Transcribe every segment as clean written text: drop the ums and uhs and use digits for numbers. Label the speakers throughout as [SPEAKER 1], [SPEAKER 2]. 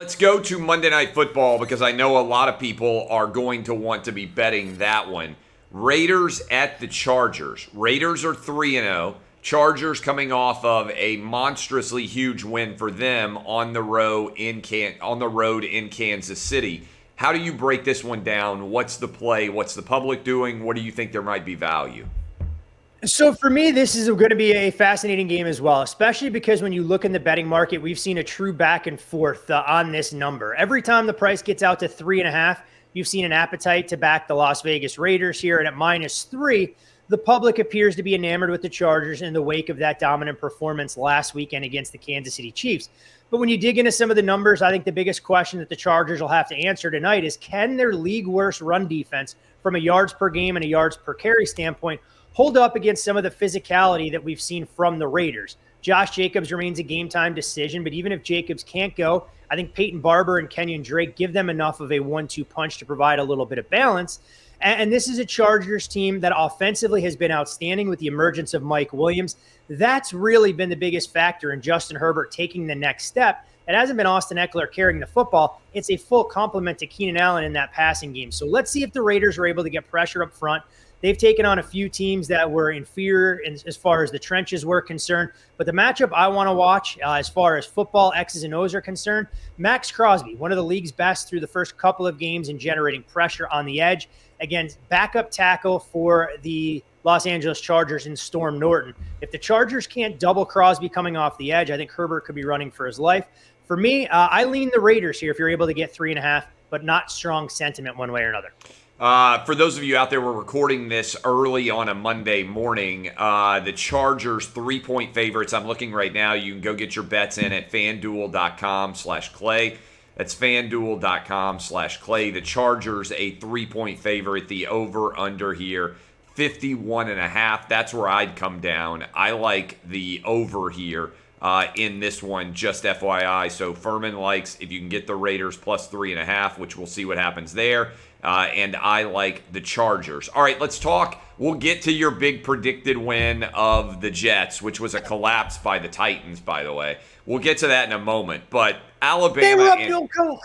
[SPEAKER 1] Let's go to Monday Night Football because I know a lot of people are going to want to be betting that one. Raiders at the Chargers. Raiders are 3-0. Chargers coming off of a monstrously huge win for them on the road in Kansas City. How do you break this one down? What's the play? What's the public doing? What do you think there might be value?
[SPEAKER 2] So for me, this is going to be a fascinating game as well, especially because when you look in the betting market, we've seen a true back and forth on this number. Every time the price gets out to 3.5, you've seen an appetite to back the Las Vegas Raiders here. And at -3, the public appears to be enamored with the Chargers in the wake of that dominant performance last weekend against the Kansas City Chiefs. But when you dig into some of the numbers, I think the biggest question that the Chargers will have to answer tonight is, can their league worst run defense from a yards per game and a yards per carry standpoint hold up against some of the physicality that we've seen from the Raiders? Josh Jacobs remains a game-time decision, but even if Jacobs can't go, I think Peyton Barber and Kenyon Drake give them enough of a 1-2 punch to provide a little bit of balance. And this is a Chargers team that offensively has been outstanding with the emergence of Mike Williams. That's really been the biggest factor in Justin Herbert taking the next step. It hasn't been Austin Eckler carrying the football. It's a full complement to Keenan Allen in that passing game. So let's see if the Raiders are able to get pressure up front. They've taken on a few teams that were inferior as far as the trenches were concerned. But the matchup I want to watch as far as football X's and O's are concerned, Max Crosby, one of the league's best through the first couple of games in generating pressure on the edge. Again, backup tackle for the Los Angeles Chargers in Storm Norton. If the Chargers can't double Crosby coming off the edge, I think Herbert could be running for his life. For me, I lean the Raiders here if you're able to get 3.5, but not strong sentiment one way or another.
[SPEAKER 1] For those of you out there, we're recording this early on a Monday morning. The Chargers 3-point favorites. I'm looking right now. You can go get your bets in at fanduel.com/Clay. That's fanduel.com/Clay. The Chargers a 3-point favorite. The over/under here 51.5. That's where I'd come down. I like the over here in this one, just FYI. So Furman likes if you can get the Raiders plus 3.5, which we'll see what happens there. And I like the Chargers. All right, let's talk. We'll get to your big predicted win of the Jets, which was a collapse by the Titans, by the way. We'll get to that in a moment. But Alabama.
[SPEAKER 2] They were up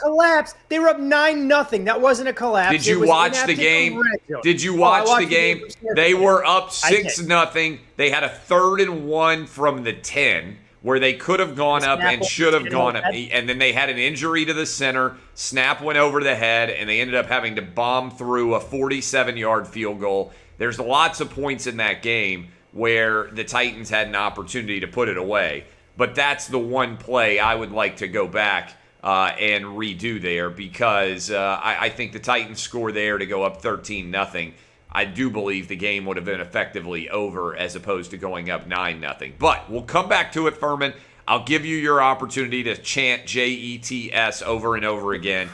[SPEAKER 2] collapse. They were up 9-0. That wasn't a collapse.
[SPEAKER 1] Did you watch the game? Did you watch the game? They were up 6-0. They had a 3rd and 1 from the 10. Where they could have gone up and should have gone up. And then they had an injury to the center. Snap went over the head, and they ended up having to bomb through a 47-yard field goal. There's lots of points in that game where the Titans had an opportunity to put it away. But that's the one play I would like to go back and redo there because I think the Titans score there to go up 13-0. I do believe the game would have been effectively over as opposed to going up 9-0. But we'll come back to it, Furman. I'll give you your opportunity to chant JETS over and over again.